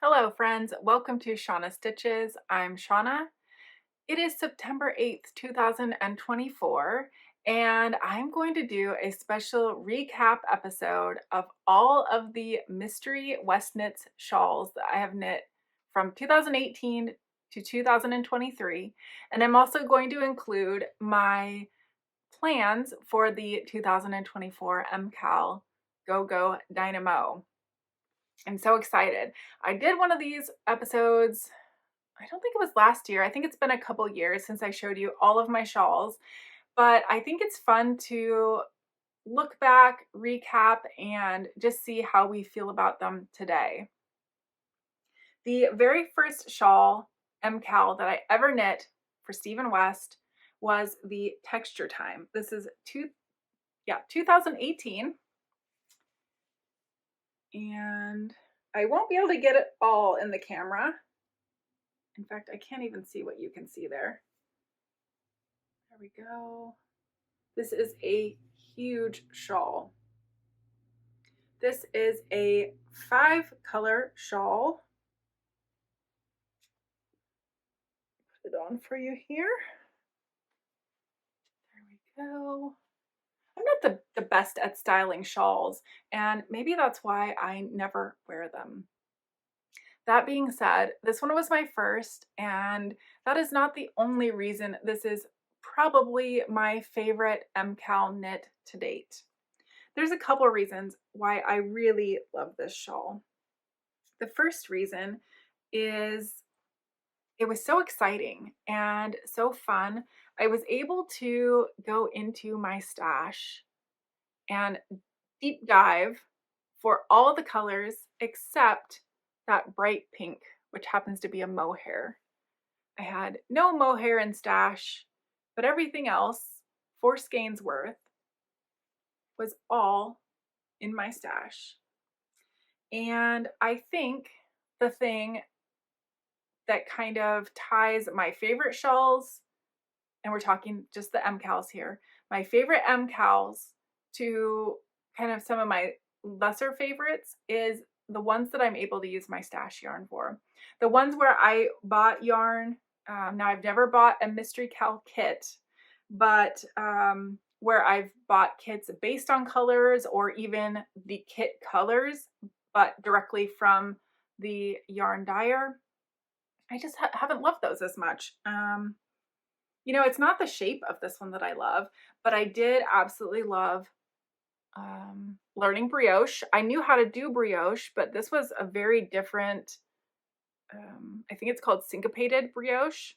Hello friends, welcome to Shauna Stitches. I'm Shauna. It is September 8th, 2024, and I'm going to do a special recap episode of all of the mystery WestKnits shawls that I have knit from 2018 to 2023. And I'm also going to include my plans for the 2024 MKAL Go Dynamo. I'm so excited. I did one of these episodes, I don't think it was last year. I think it's been a couple years since I showed you all of my shawls, but I think it's fun to look back, recap, and just see how we feel about them today. The very first shawl MKAL that I ever knit for Stephen West was the Texture Time. This is 2018. And I won't be able to get it all in the camera. In fact, I can't even see what you can see there. There we go. This is a huge shawl. This is a 5-color shawl. Put it on for you here. There we go. I'm not the best at styling shawls, and maybe that's why I never wear them. That being said, this one was my first, and that is not the only reason this is probably my favorite MKAL knit to date. There's a couple of reasons why I really love this shawl. The first reason is it was so exciting and so fun. I was able to go into my stash and deep dive for all the colors except that bright pink, which happens to be a mohair. I had no mohair in stash, but everything else, 4 skeins worth, was all in my stash. And I think the thing that kind of ties my favorite shawls, and we're talking just the MKALs here, my favorite MKALs to kind of some of my lesser favorites is the ones that I'm able to use my stash yarn for. The ones where I bought yarn, now I've never bought a Mystery Cal kit, but where I've bought kits based on colors or even the kit colors, but directly from the yarn dyer, I just haven't loved those as much. You know, it's not the shape of this one that I love, but I did absolutely love learning brioche. I knew how to do brioche, but this was a very different, I think it's called syncopated brioche.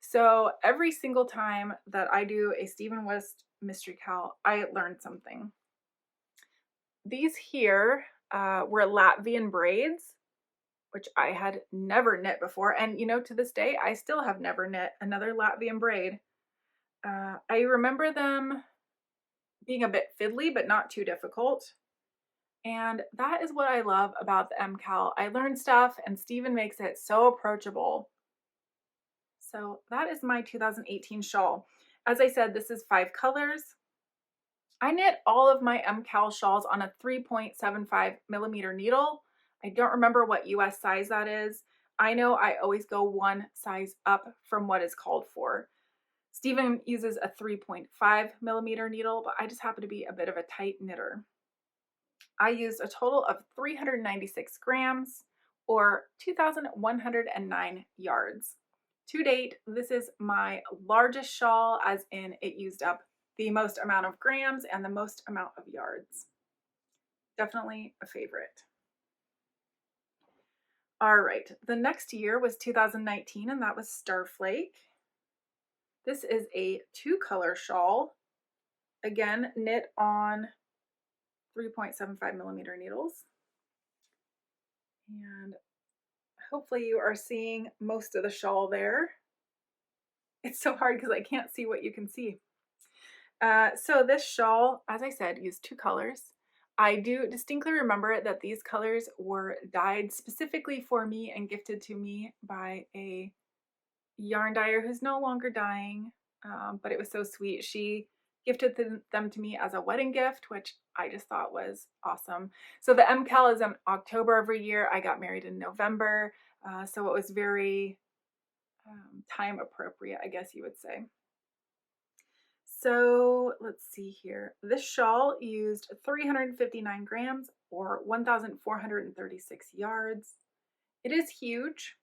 So every single time that I do a Stephen West Mystery Cal, I learned something. These here were Latvian braids, which I had never knit before. And you know, to this day, I still have never knit another Latvian braid. I remember them being a bit fiddly, but not too difficult. And that is what I love about the MKAL. I learn stuff and Stephen makes it so approachable. So that is my 2018 shawl. As I said, this is 5 colors. I knit all of my MKAL shawls on a 3.75 millimeter needle. I don't remember what US size that is. I know I always go one size up from what is called for. Stephen uses a 3.5 millimeter needle, but I just happen to be a bit of a tight knitter. I used a total of 396 grams or 2,109 yards. To date, this is my largest shawl, as in it used up the most amount of grams and the most amount of yards. Definitely a favorite. All right, the next year was 2019, and that was Starflake. This is a 2-color shawl, again knit on 3.75 millimeter needles. And hopefully you are seeing most of the shawl there. It's so hard because I can't see what you can see. So this shawl, as I said, used 2 colors. I do distinctly remember that these colors were dyed specifically for me and gifted to me by a yarn dyer who's no longer dyeing, but it was so sweet. She gifted them to me as a wedding gift, which I just thought was awesome. So the MKAL is in October every year. I got married in November, so it was very time appropriate, I guess you would say. So let's see here. This shawl used 359 grams or 1,436 yards. It is huge.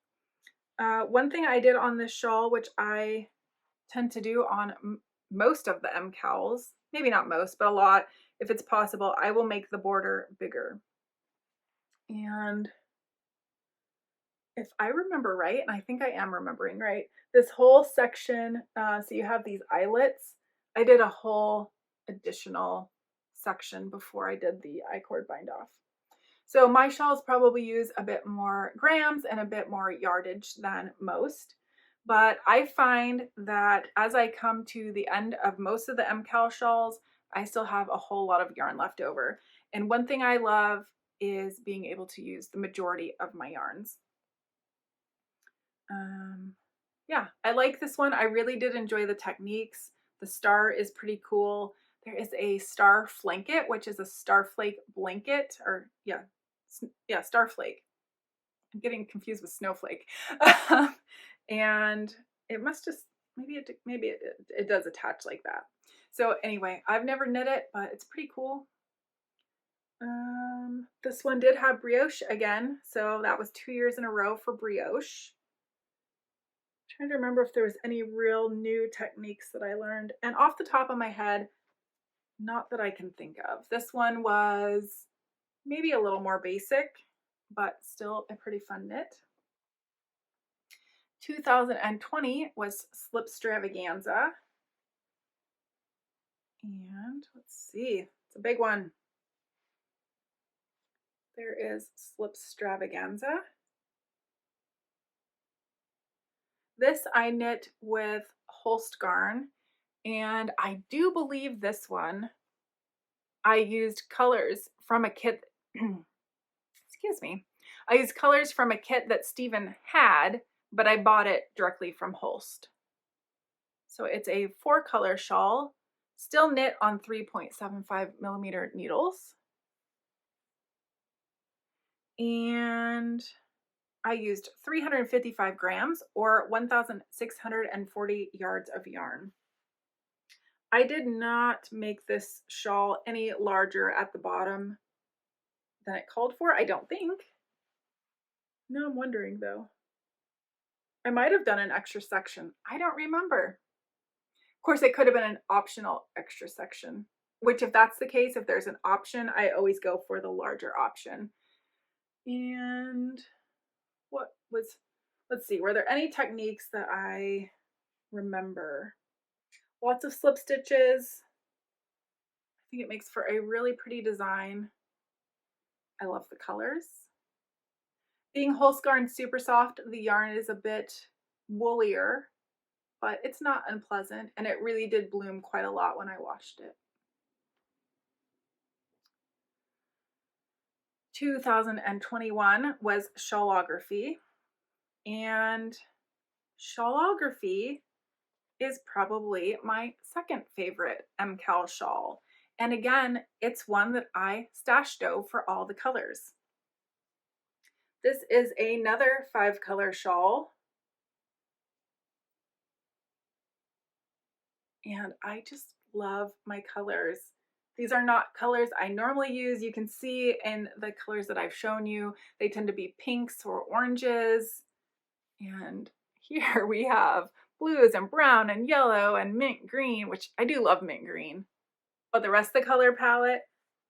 One thing I did on this shawl, which I tend to do on most of the MKALs, maybe not most, but a lot, if it's possible, I will make the border bigger. And if I remember right, and I think I am remembering right, this whole section, so you have these eyelets, I did a whole additional section before I did the I-cord bind off. So my shawls probably use a bit more grams and a bit more yardage than most, but I find that as I come to the end of most of the MKAL shawls, I still have a whole lot of yarn left over. And one thing I love is being able to use the majority of my yarns. Yeah, I like this one. I really did enjoy the techniques. The star is pretty cool. There is a Starflake, which is a Starflake blanket, or yeah, Starflake. I'm getting confused with snowflake. And it must just, maybe it does attach like that. So anyway, I've never knit it, but it's pretty cool. This one did have brioche again, so that was 2 years in a row for brioche. Trying to remember if there was any real new techniques that I learned. And off the top of my head, not that I can think of. This one was maybe a little more basic, but still a pretty fun knit. 2020 was Slipstravaganza. And let's see, it's a big one. There is Slipstravaganza. This I knit with Holst garn, and I do believe this one I used colors from a kit, excuse me, I used colors from a kit that Stephen had, but I bought it directly from Holst. So it's a 4-color shawl, still knit on 3.75 millimeter needles. And I used 355 grams or 1,640 yards of yarn. I did not make this shawl any larger at the bottom than it called for, I don't think. No, I'm wondering though. I might have done an extra section. I don't remember. Of course, it could have been an optional extra section, which if that's the case, if there's an option, I always go for the larger option. And what was, let's see, were there any techniques that I remember? Lots of slip stitches. I think it makes for a really pretty design. I love the colors. Being Holst garn super soft, the yarn is a bit woollier, but it's not unpleasant, and it really did bloom quite a lot when I washed it. 2021 was Shawlography, and Shawlography is probably my second favorite MKAL shawl. And again, it's one that I stashed for all the colors. This is another 5-color shawl. And I just love my colors. These are not colors I normally use. You can see in the colors that I've shown you, they tend to be pinks or oranges. And here we have blues and brown and yellow and mint green, which I do love mint green. But the rest of the color palette,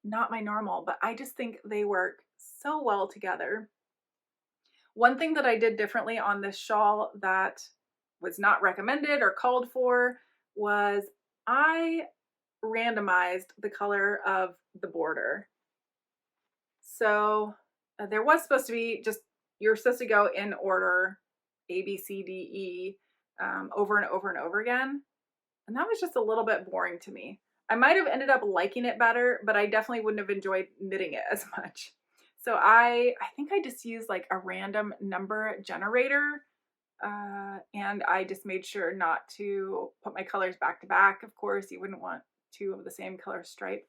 not my normal, but I just think they work so well together. One thing that I did differently on this shawl that was not recommended or called for was I randomized the color of the border. So there was supposed to be just, you're supposed to go in order A, B, C, D, E over and over and over again. And that was just a little bit boring to me. I might have ended up liking it better, but I definitely wouldn't have enjoyed knitting it as much. So I think I just used like a random number generator, and I just made sure not to put my colors back to back. Of course, you wouldn't want two of the same color stripe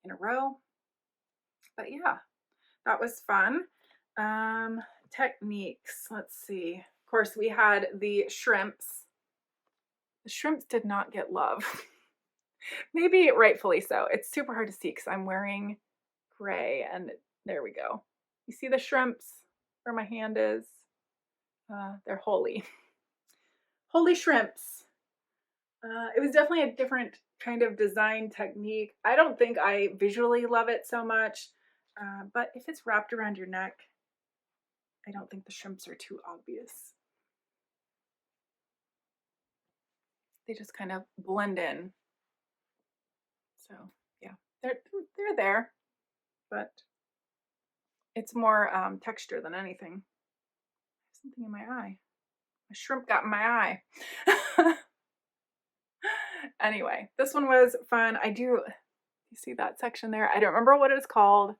in a row. But yeah, that was fun. Techniques, let's see. Of course, we had the shrimps. The shrimps did not get love. Maybe rightfully so. It's super hard to see because I'm wearing gray, and there we go. You see the shrimps where my hand is? They're holy. Holy shrimps. It was definitely a different kind of design technique. I don't think I visually love it so much, but if it's wrapped around your neck, I don't think the shrimps are too obvious. They just kind of blend in. So yeah, they're there, but it's more texture than anything. Something in my eye. A shrimp got in my eye. Anyway, this one was fun. You see that section there? I don't remember what it's called.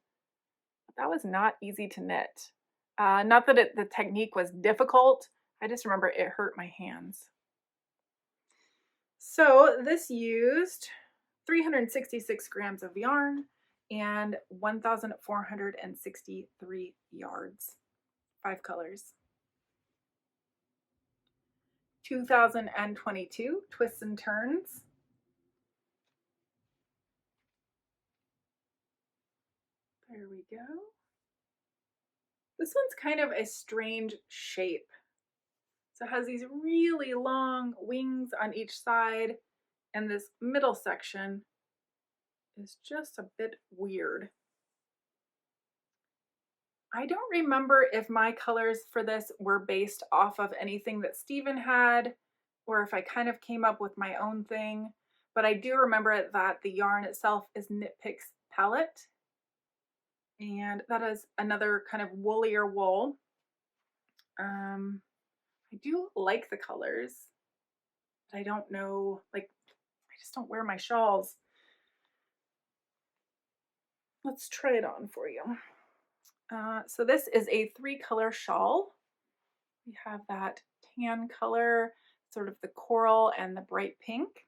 That was not easy to knit. Not that the technique was difficult. I just remember it hurt my hands. So this used 366 grams of yarn and 1,463 yards, 5 colors. 2022 twists and turns. There we go. This one's kind of a strange shape. So it has these really long wings on each side, and this middle section is just a bit weird. I don't remember if my colors for this were based off of anything that Stephen had, or if I kind of came up with my own thing, but I do remember that the yarn itself is Knit Picks Palette, and that is another kind of woolier wool. I do like the colors, but I don't know, like, I just don't wear my shawls. Let's try it on for you. So this is a 3-color shawl. We have that tan color, sort of the coral and the bright pink.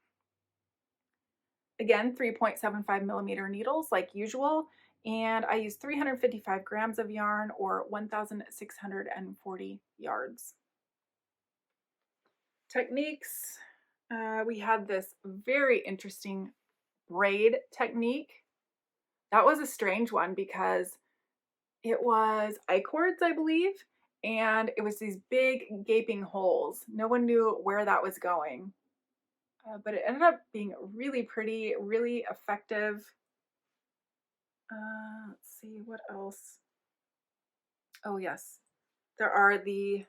Again, 3.75 millimeter needles like usual, and I use 355 grams of yarn or 1,640 yards. Techniques, we had this very interesting braid technique. That was a strange one because it was I-cords, I believe, and it was these big gaping holes. No one knew where that was going, but it ended up being really pretty, really effective. Let's see, what else? Oh yes, there are the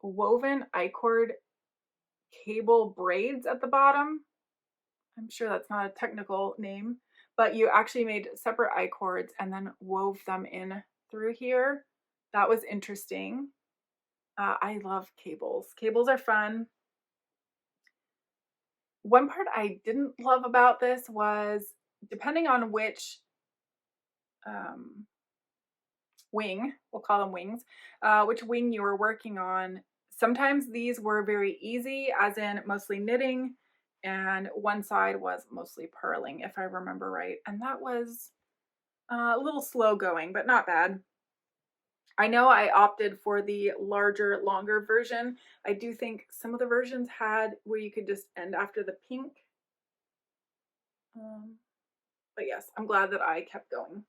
woven I-cord cable braids at the bottom. I'm sure that's not a technical name, but you actually made separate I-cords and then wove them in through here. That was interesting. I love cables. Cables are fun. One part I didn't love about this was, depending on which wing, we'll call them wings, which wing you were working on, sometimes these were very easy, as in mostly knitting, and one side was mostly purling, if I remember right. And that was a little slow going, but not bad. I know I opted for the larger, longer version. I do think some of the versions had where you could just end after the pink. But yes, I'm glad that I kept going.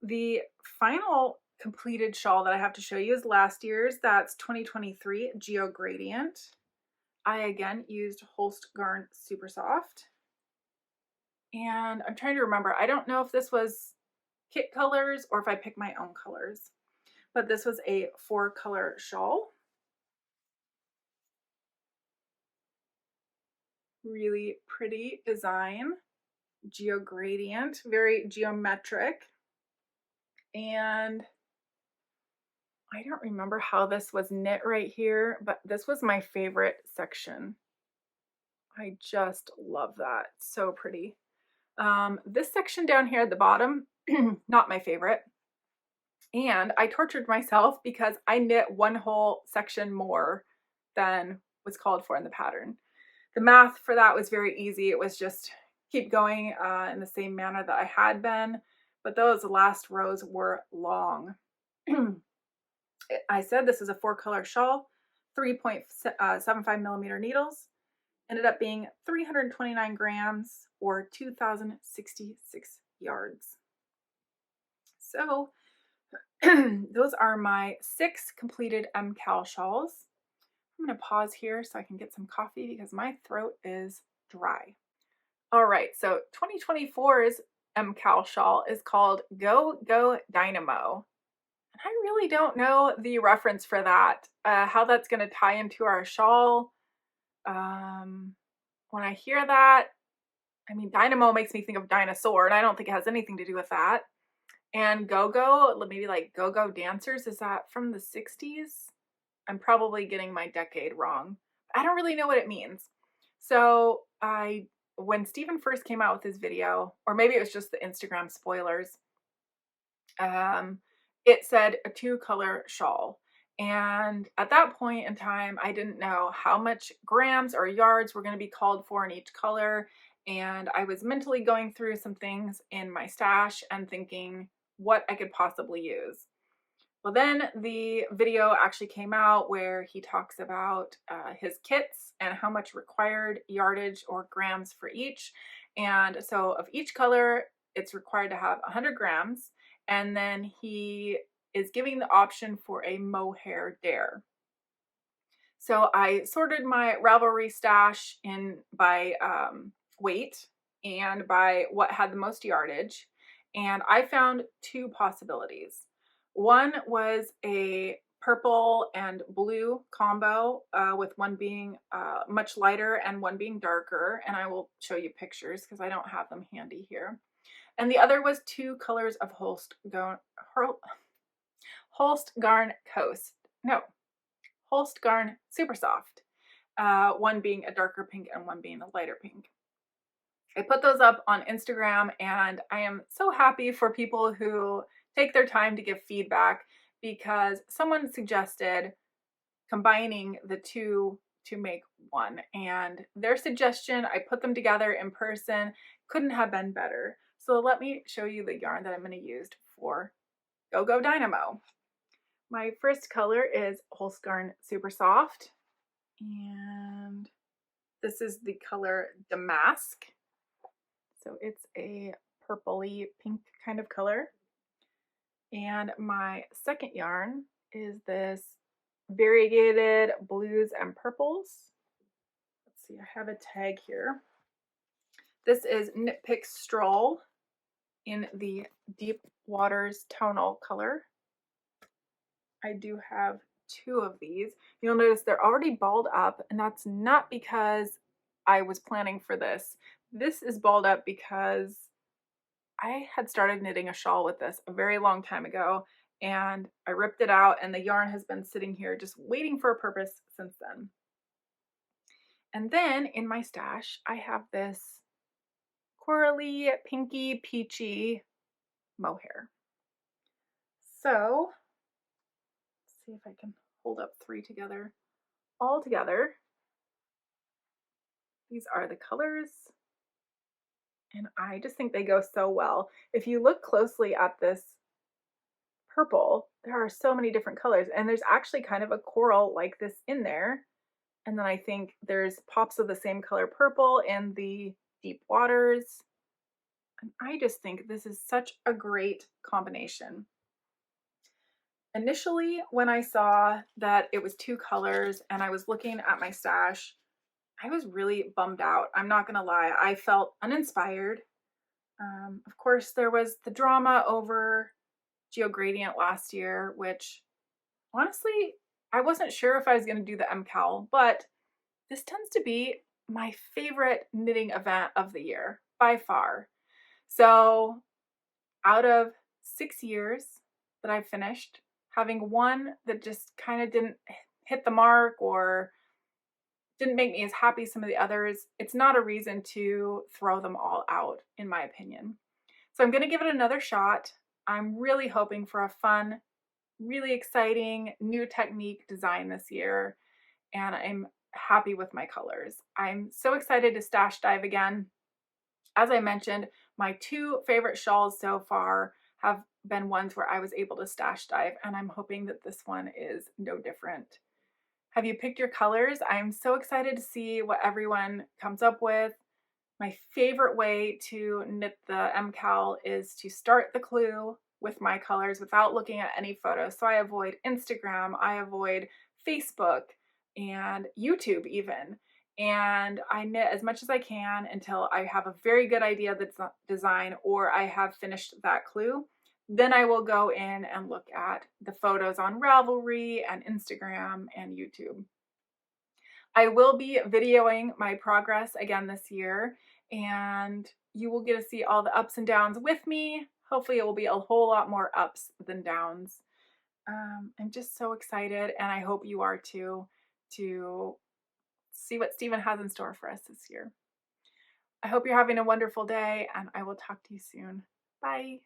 The final completed shawl that I have to show you is last year's. That's 2023 Geogradient. I again used Holst Garn Super Soft. And I'm trying to remember, I don't know if this was kit colors or if I picked my own colors, but this was a 4-color shawl. Really pretty design. Geogradient, very geometric. And I don't remember how this was knit right here, but this was my favorite section. I just love that. So pretty. This section down here at the bottom, not my favorite. And I tortured myself because I knit one whole section more than was called for in the pattern. The math for that was very easy. It was just keep going in the same manner that I had been, but those last rows were long. I said this is a 4-color shawl, 3.75 millimeter needles. Ended up being 329 grams or 2,066 yards. So those are my 6 completed MKAL shawls. I'm going to pause here so I can get some coffee because my throat is dry. All right, so 2024's MKAL shawl is called Go Dynamo. And I really don't know the reference for that, how that's going to tie into our shawl. When I hear that, I mean, dynamo makes me think of dinosaur, and I don't think it has anything to do with that. And go-go, maybe like go-go dancers, is that from the 60s? I'm probably getting my decade wrong. I don't really know what it means. So when Stephen first came out with his video, or maybe it was just the Instagram spoilers, it said a 2-color shawl. And at that point in time, I didn't know how much grams or yards were going to be called for in each color. And I was mentally going through some things in my stash and thinking what I could possibly use. Well, then the video actually came out where he talks about his kits and how much required yardage or grams for each. And so of each color, it's required to have 100 grams. And then he is giving the option for a Mohair dare. So I sorted my Ravelry stash in by weight and by what had the most yardage. And I found 2 possibilities. One was a purple and blue combo with one being much lighter and one being darker. And I will show you pictures because I don't have them handy here. And the other was 2 colors of Holst Garn Super Soft. One being a darker pink and one being a lighter pink. I put those up on Instagram, and I am so happy for people who take their time to give feedback, because someone suggested combining the 2 to make one, and their suggestion, I put them together in person, couldn't have been better. So let me show you the yarn that I'm going to use for Go Dynamo. My first color is Holst Garn Super Soft, and this is the color Damask. So it's a purpley pink kind of color. And my second yarn is this variegated blues and purples. Let's see, I have a tag here. This is Knit Pick Stroll in the Deep Waters tonal color. I do have 2 of these. You'll notice they're already balled up, and that's not because I was planning for this. This is balled up because I had started knitting a shawl with this a very long time ago, and I ripped it out, and the yarn has been sitting here just waiting for a purpose since then. And then in my stash, I have this corally, pinky, peachy Mohair. So let's see if I can hold up 3 together. All together, these are the colors, and I just think they go so well. If you look closely at this purple, there are so many different colors, and there's actually kind of a coral like this in there. And then I think there's pops of the same color purple in the Deep Waters. And I just think this is such a great combination. Initially, when I saw that it was 2 colors and I was looking at my stash, I was really bummed out. I'm not gonna lie, I felt uninspired. Of course, there was the drama over Geogradient last year, which honestly, I wasn't sure if I was going to do the MKAL, but this tends to be my favorite knitting event of the year by far. So out of 6 years that I've finished, having one that just kind of didn't hit the mark or didn't make me as happy as some of the others, it's not a reason to throw them all out, in my opinion. So I'm going to give it another shot. I'm really hoping for a fun, really exciting new technique design this year. And I'm happy with my colors. I'm so excited to stash dive again. As I mentioned, my two favorite shawls so far have been ones where I was able to stash dive, and I'm hoping that this one is no different. Have you picked your colors? I'm so excited to see what everyone comes up with. My favorite way to knit the MKAL is to start the clue with my colors without looking at any photos. So I avoid Instagram, I avoid Facebook and YouTube even. And I knit as much as I can until I have a very good idea of the design or I have finished that clue. Then I will go in and look at the photos on Ravelry and Instagram and YouTube. I will be videoing my progress again this year, and you will get to see all the ups and downs with me. Hopefully it will be a whole lot more ups than downs. I'm just so excited, and I hope you are too, to see what Stephen has in store for us this year. I hope you're having a wonderful day, and I will talk to you soon. Bye.